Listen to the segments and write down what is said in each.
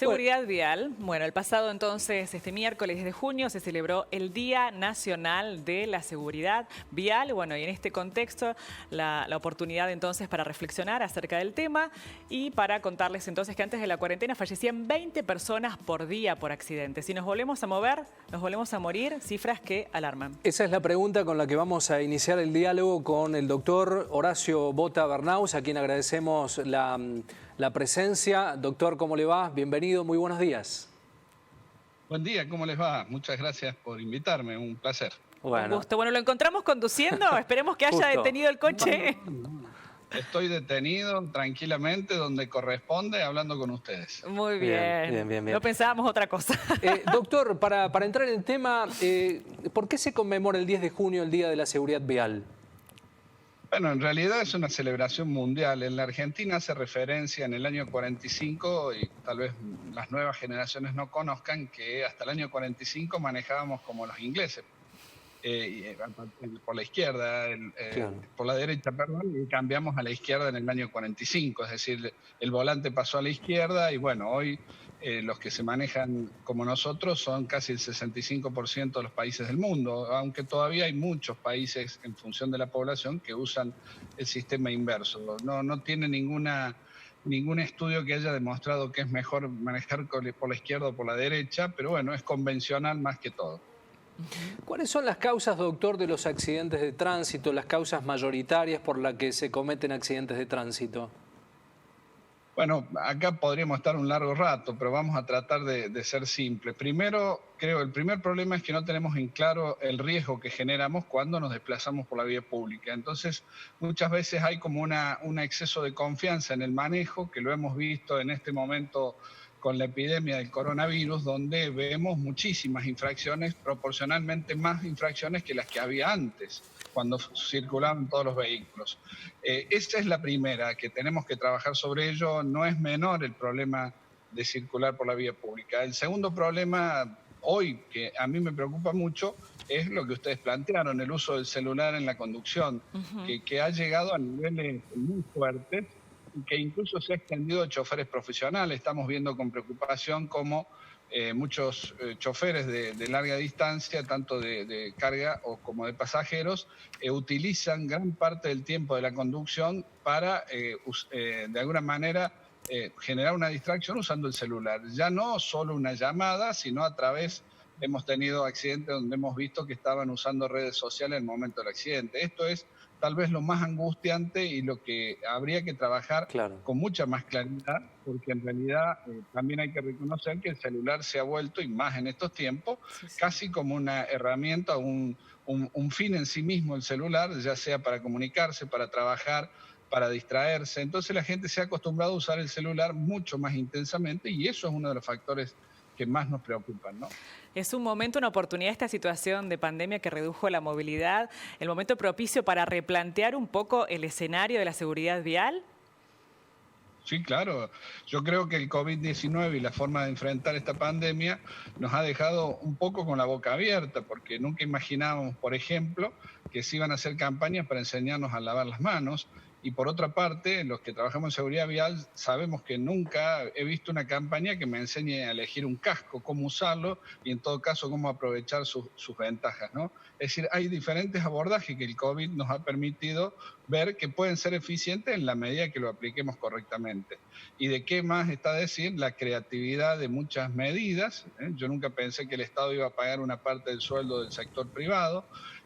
Bueno, Seguridad vial. Bueno, el pasado entonces, este miércoles 10 de junio, se celebró el Día Nacional de la Seguridad Vial. Bueno, y en este contexto, la oportunidad entonces para reflexionar acerca del tema y para contarles entonces que antes de la cuarentena fallecían 20 personas por día por accidentes. Si nos volvemos a mover, nos volvemos a morir, cifras que alarman. esa es la pregunta con la que vamos a iniciar el diálogo con el doctor Horacio Bota Bernaus, a quien agradecemos la presencia. Doctor, ¿cómo le va? Bienvenido, muy buenos días. Buen día, ¿cómo les va? Muchas gracias por invitarme, un placer. Un gusto. Bueno, lo encontramos conduciendo. Esperemos que haya Justo. detenido el coche. Estoy detenido tranquilamente donde corresponde, hablando con ustedes. Muy bien. Bien. No pensábamos otra cosa. Doctor, para entrar en el tema, ¿por qué se conmemora el 10 de junio el Día de la Seguridad Vial? Bueno, en realidad es una celebración mundial. En la Argentina hace referencia en el año 45, y tal vez las nuevas generaciones no conozcan, que hasta el año 45 manejábamos como los ingleses. Por la izquierda, Claro. por la derecha, perdón, y cambiamos a la izquierda en el año 45, es decir, el volante pasó a la izquierda y bueno, hoy los que se manejan como nosotros son casi el 65% de los países del mundo, aunque todavía hay muchos países en función de la población que usan el sistema inverso. No tiene ningún estudio que haya demostrado que es mejor manejar por la izquierda o por la derecha, pero bueno, es convencional más que todo. ¿Cuáles son las causas, doctor, de los accidentes de tránsito, las causas mayoritarias por las que se cometen accidentes de tránsito? Bueno, acá podríamos estar un largo rato, pero vamos a tratar de ser simples. Primero, creo, el primer problema es que no tenemos en claro el riesgo que generamos cuando nos desplazamos por la vía pública. Entonces, muchas veces hay como un exceso de confianza en el manejo, que lo hemos visto en este momento con la epidemia del coronavirus, donde vemos muchísimas infracciones, proporcionalmente más infracciones que las que había antes, cuando circulaban todos los vehículos. Esta es la primera, que tenemos que trabajar sobre ello. No es menor el problema de circular por la vía pública. El segundo problema, hoy, que a mí me preocupa mucho, es lo que ustedes plantearon, el uso del celular en la conducción, que ha llegado a niveles muy fuertes, y que incluso se ha extendido a choferes profesionales. Estamos viendo con preocupación cómo muchos choferes de larga distancia, tanto de carga como de pasajeros, utilizan gran parte del tiempo de la conducción para, de alguna manera, generar una distracción usando el celular. Ya no solo una llamada, sino a través, hemos tenido accidentes donde hemos visto que estaban usando redes sociales en el momento del accidente. Esto es tal vez lo más angustiante y lo que habría que trabajar con mucha más claridad, porque en realidad también hay que reconocer que el celular se ha vuelto, y más en estos tiempos, casi como una herramienta, un fin en sí mismo el celular, ya sea para comunicarse, para trabajar, para distraerse. Entonces la gente se ha acostumbrado a usar el celular mucho más intensamente y eso es uno de los factores que más nos preocupan, ¿no? Es un momento, una oportunidad esta situación de pandemia que redujo la movilidad, el momento propicio para replantear un poco el escenario de la seguridad vial. Sí, claro. Yo creo que el COVID-19 y la forma de enfrentar esta pandemia nos ha dejado un poco con la boca abierta, porque nunca imaginábamos, por ejemplo, que se iban a hacer campañas para enseñarnos a lavar las manos. Y por otra parte, los que trabajamos en seguridad vial sabemos que nunca he visto una campaña que me enseñe a elegir un casco, cómo usarlo y en todo caso cómo aprovechar sus ventajas, ¿no? Es decir, hay diferentes abordajes que el COVID nos ha permitido ver que pueden ser eficientes en la medida que lo apliquemos correctamente. ¿Y de qué más está a decir? La creatividad de muchas medidas. Yo nunca pensé que el Estado iba a pagar una parte del sueldo del sector privado.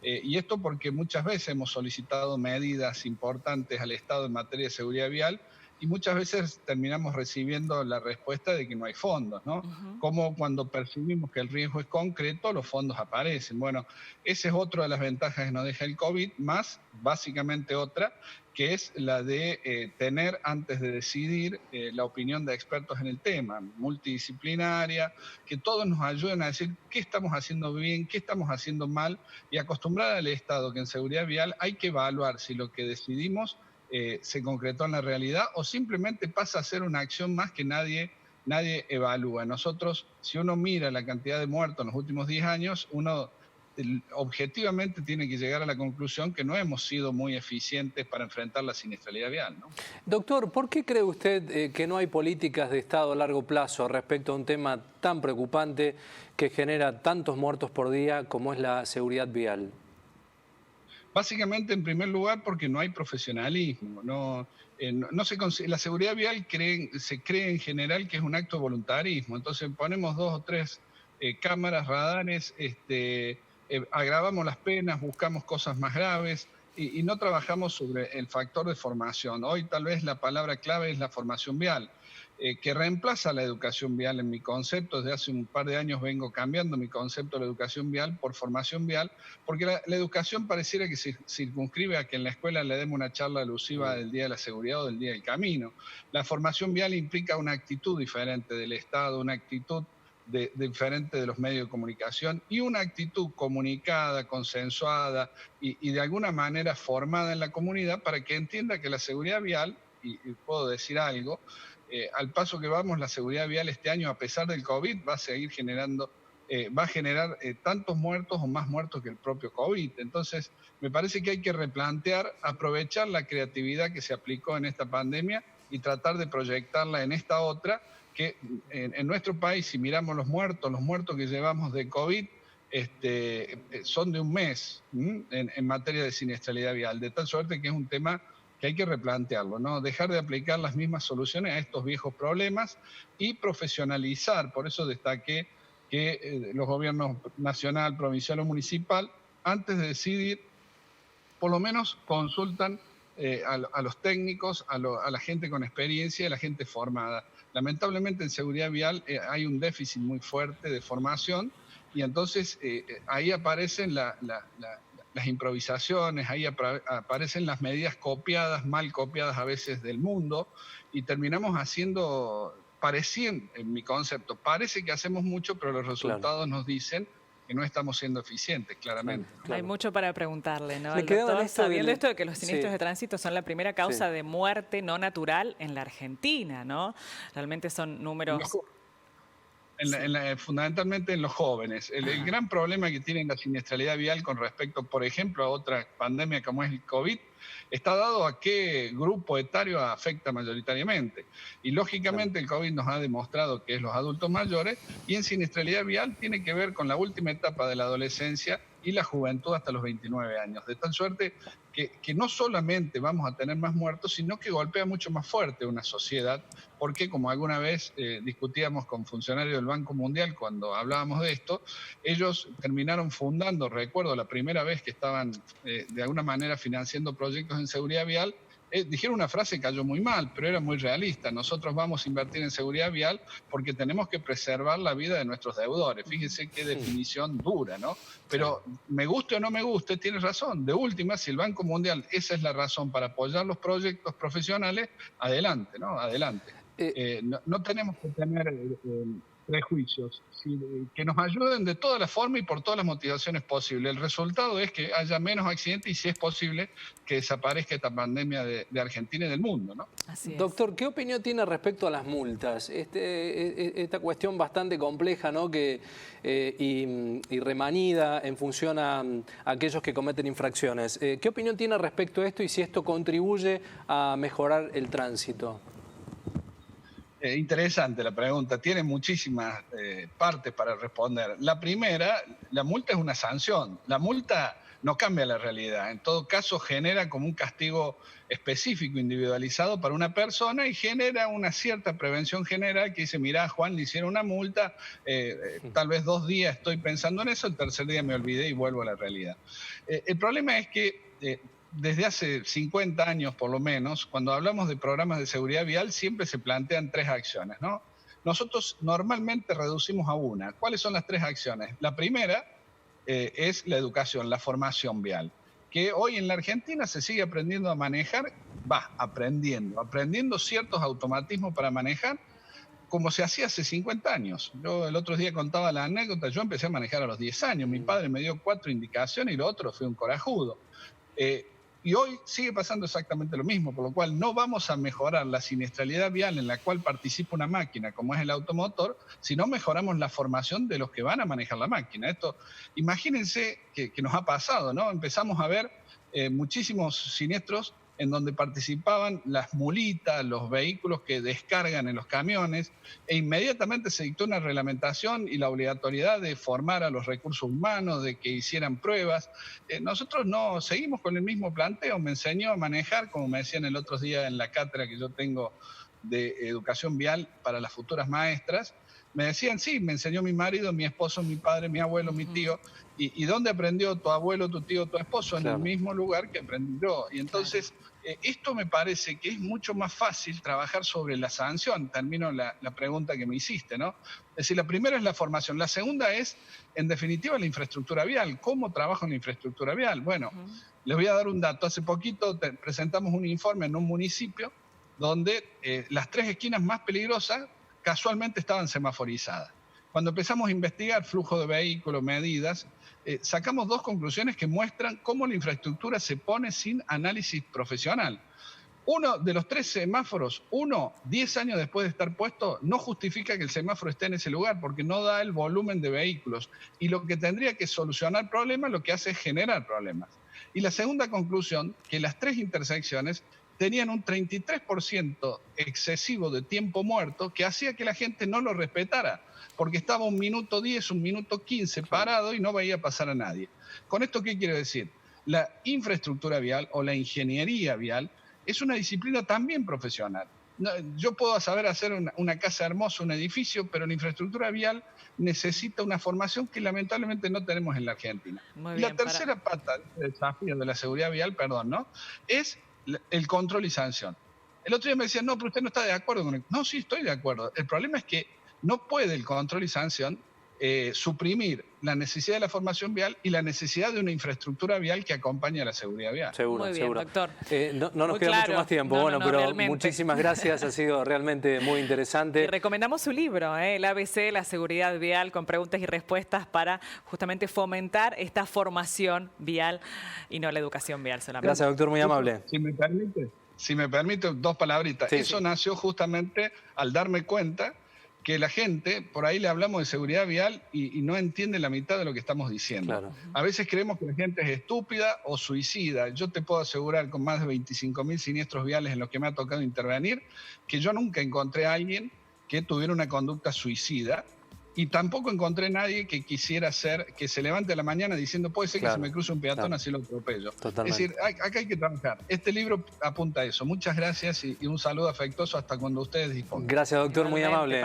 Y esto porque muchas veces hemos solicitado medidas importantes al Estado en materia de seguridad vial y muchas veces terminamos recibiendo la respuesta de que no hay fondos, ¿no? Como cuando percibimos que el riesgo es concreto, los fondos aparecen. Bueno, esa es otra de las ventajas que nos deja el COVID, más básicamente otra, que es la de tener antes de decidir la opinión de expertos en el tema, multidisciplinaria, que todos nos ayuden a decir qué estamos haciendo bien, qué estamos haciendo mal, y acostumbrar al Estado que en seguridad vial hay que evaluar si lo que decidimos se concretó en la realidad o simplemente pasa a ser una acción más que nadie evalúa. Nosotros, si uno mira la cantidad de muertos en los últimos 10 años, uno objetivamente tiene que llegar a la conclusión que no hemos sido muy eficientes para enfrentar la siniestralidad vial, ¿no? Doctor, ¿por qué cree usted que no hay políticas de Estado a largo plazo respecto a un tema tan preocupante que genera tantos muertos por día como es la seguridad vial? Básicamente, en primer lugar, porque no hay profesionalismo. La seguridad vial se cree en general que es un acto de voluntarismo. Entonces ponemos 2 o 3 cámaras, radares, agravamos las penas, buscamos cosas más graves y no trabajamos sobre el factor de formación. Hoy tal vez la palabra clave es la formación vial, que reemplaza la educación vial en mi concepto. Desde hace un par de años vengo cambiando mi concepto de la educación vial por formación vial, porque la educación pareciera que se circunscribe a que en la escuela le demos una charla alusiva del Día de la Seguridad o del Día del Camino. La formación vial implica una actitud diferente del Estado, una actitud diferente de los medios de comunicación y una actitud comunicada, consensuada y de alguna manera formada en la comunidad para que entienda que la seguridad vial, y puedo decir algo, al paso que vamos, la seguridad vial este año, a pesar del COVID, va a seguir generando, va a generar tantos muertos o más muertos que el propio COVID. Entonces, me parece que hay que replantear, aprovechar la creatividad que se aplicó en esta pandemia y tratar de proyectarla en esta otra, que en nuestro país, si miramos los muertos que llevamos de COVID, son de un mes en materia de siniestralidad vial, de tal suerte que es un tema que hay que replantearlo, ¿no? Dejar de aplicar las mismas soluciones a estos viejos problemas y profesionalizar. Por eso destaqué que los gobiernos nacional, provincial o municipal, antes de decidir, por lo menos consultan a los técnicos, a la gente con experiencia y a la gente formada. Lamentablemente en seguridad vial hay un déficit muy fuerte de formación y entonces ahí aparecen las improvisaciones, ahí aparecen las medidas copiadas, mal copiadas a veces del mundo, y terminamos haciendo, en mi concepto, parece que hacemos mucho, pero los resultados nos dicen que no estamos siendo eficientes, claramente. Hay mucho para preguntarle, ¿no? El doctor, sabiendo esto de que los siniestros de tránsito son la primera causa de muerte no natural en la Argentina, ¿no? Realmente son números... Fundamentalmente en los jóvenes. El gran problema que tiene la siniestralidad vial con respecto, por ejemplo, a otra pandemia como es el COVID, está dado a qué grupo etario afecta mayoritariamente. Y lógicamente el COVID nos ha demostrado que es los adultos mayores, y en siniestralidad vial tiene que ver con la última etapa de la adolescencia y la juventud hasta los 29 años. De tal suerte que no solamente vamos a tener más muertos, sino que golpea mucho más fuerte una sociedad, porque como alguna vez discutíamos con funcionarios del Banco Mundial cuando hablábamos de esto, ellos terminaron fundando, recuerdo la primera vez que estaban de alguna manera financiando proyectos en seguridad vial, dijeron una frase que cayó muy mal, pero era muy realista: nosotros vamos a invertir en seguridad vial porque tenemos que preservar la vida de nuestros deudores. Fíjense qué definición dura, ¿no? Pero me guste o no me guste, tiene razón. De última, si el Banco Mundial, esa es la razón para apoyar los proyectos profesionales, adelante, ¿no? Adelante. No tenemos que tener prejuicios, que nos ayuden de todas las formas y por todas las motivaciones posibles. El resultado es que haya menos accidentes y, si es posible, que desaparezca esta pandemia de Argentina y del mundo, ¿no? Así es. Doctor, ¿qué opinión tiene respecto a las multas? Esta cuestión bastante compleja, ¿no? Y remanida en función a aquellos que cometen infracciones. ¿Qué opinión tiene respecto a esto y si esto contribuye a mejorar el tránsito? Interesante la pregunta, tiene muchísimas partes para responder. La primera, la multa es una sanción. La multa no cambia la realidad. En todo caso, genera como un castigo específico, individualizado para una persona, y genera una cierta prevención general que dice: mirá, Juan, le hicieron una multa, tal vez 2 días estoy pensando en eso, el tercer día me olvidé y vuelvo a la realidad. El problema es que desde hace 50 años por lo menos, cuando hablamos de programas de seguridad vial, siempre se plantean 3 acciones, ¿no? Nosotros normalmente reducimos a una. ¿Cuáles son las 3 acciones? La primera es la educación, la formación vial, que hoy en la Argentina se sigue aprendiendo a manejar, aprendiendo ciertos automatismos para manejar, como se hacía hace 50 años. Yo el otro día contaba la anécdota: yo empecé a manejar a los 10 años, mi padre me dio 4 indicaciones y lo otro fue un corajudo. Y hoy sigue pasando exactamente lo mismo, por lo cual no vamos a mejorar la siniestralidad vial en la cual participa una máquina, como es el automotor, si no mejoramos la formación de los que van a manejar la máquina. Esto, imagínense que nos ha pasado, ¿no? Empezamos a ver muchísimos siniestros en donde participaban las mulitas, los vehículos que descargan en los camiones, e inmediatamente se dictó una reglamentación y la obligatoriedad de formar a los recursos humanos, de que hicieran pruebas. Nosotros no seguimos con el mismo planteo. Me enseñó a manejar, como me decían el otro día en la cátedra que yo tengo de educación vial para las futuras maestras. Me decían, sí, me enseñó mi marido, mi esposo, mi padre, mi abuelo, mi tío. ¿Y dónde aprendió tu abuelo, tu tío, tu esposo? En el mismo lugar que aprendió. Y entonces, esto me parece que es mucho más fácil trabajar sobre la sanción. Termino la pregunta que me hiciste, ¿no? Es decir, la primera es la formación. La segunda es, en definitiva, la infraestructura vial. ¿Cómo trabajo en la infraestructura vial? Bueno, les voy a dar un dato. Hace poquito presentamos un informe en un municipio donde las 3 esquinas más peligrosas casualmente estaban semaforizadas. Cuando empezamos a investigar flujo de vehículos, medidas, sacamos 2 conclusiones que muestran cómo la infraestructura se pone sin análisis profesional. Uno de los 3 semáforos, 10 años después de estar puesto, no justifica que el semáforo esté en ese lugar porque no da el volumen de vehículos. Y lo que tendría que solucionar problemas, lo que hace es generar problemas. Y la segunda conclusión, que las 3 intersecciones tenían un 33% excesivo de tiempo muerto que hacía que la gente no lo respetara, porque estaba 1 minuto 10, 1 minuto 15 parado y no veía pasar a nadie. ¿Con esto qué quiero decir? La infraestructura vial o la ingeniería vial es una disciplina también profesional. Yo puedo saber hacer una casa hermosa, un edificio, pero la infraestructura vial necesita una formación que lamentablemente no tenemos en la Argentina. Y la tercera pata del desafío de la seguridad vial, es el control y sanción. El otro día me decían, no, pero usted no está de acuerdo con él. No, sí, estoy de acuerdo. El problema es que no puede el control y sanción suprimir la necesidad de la formación vial y la necesidad de una infraestructura vial que acompañe a la seguridad vial. Seguro, muy bien, seguro. doctor. No nos queda mucho más tiempo, pero realmente. Muchísimas gracias, ha sido realmente muy interesante. Y recomendamos su libro, el ABC, la seguridad vial, con preguntas y respuestas para justamente fomentar esta formación vial y no la educación vial solamente. Gracias, doctor, muy amable. Si me permite, 2 palabritas. Sí, Eso nació justamente al darme cuenta que la gente, por ahí le hablamos de seguridad vial y no entiende la mitad de lo que estamos diciendo. Claro. A veces creemos que la gente es estúpida o suicida. Yo te puedo asegurar, con más de 25.000 siniestros viales en los que me ha tocado intervenir, que yo nunca encontré a alguien que tuviera una conducta suicida. Y tampoco encontré nadie que quisiera que se levante a la mañana diciendo, puede ser que se me cruce un peatón, así lo atropello. Totalmente. Es decir, acá hay que trabajar. Este libro apunta a eso. Muchas gracias y un saludo afectuoso hasta cuando ustedes dispongan. Gracias, doctor, muy amable.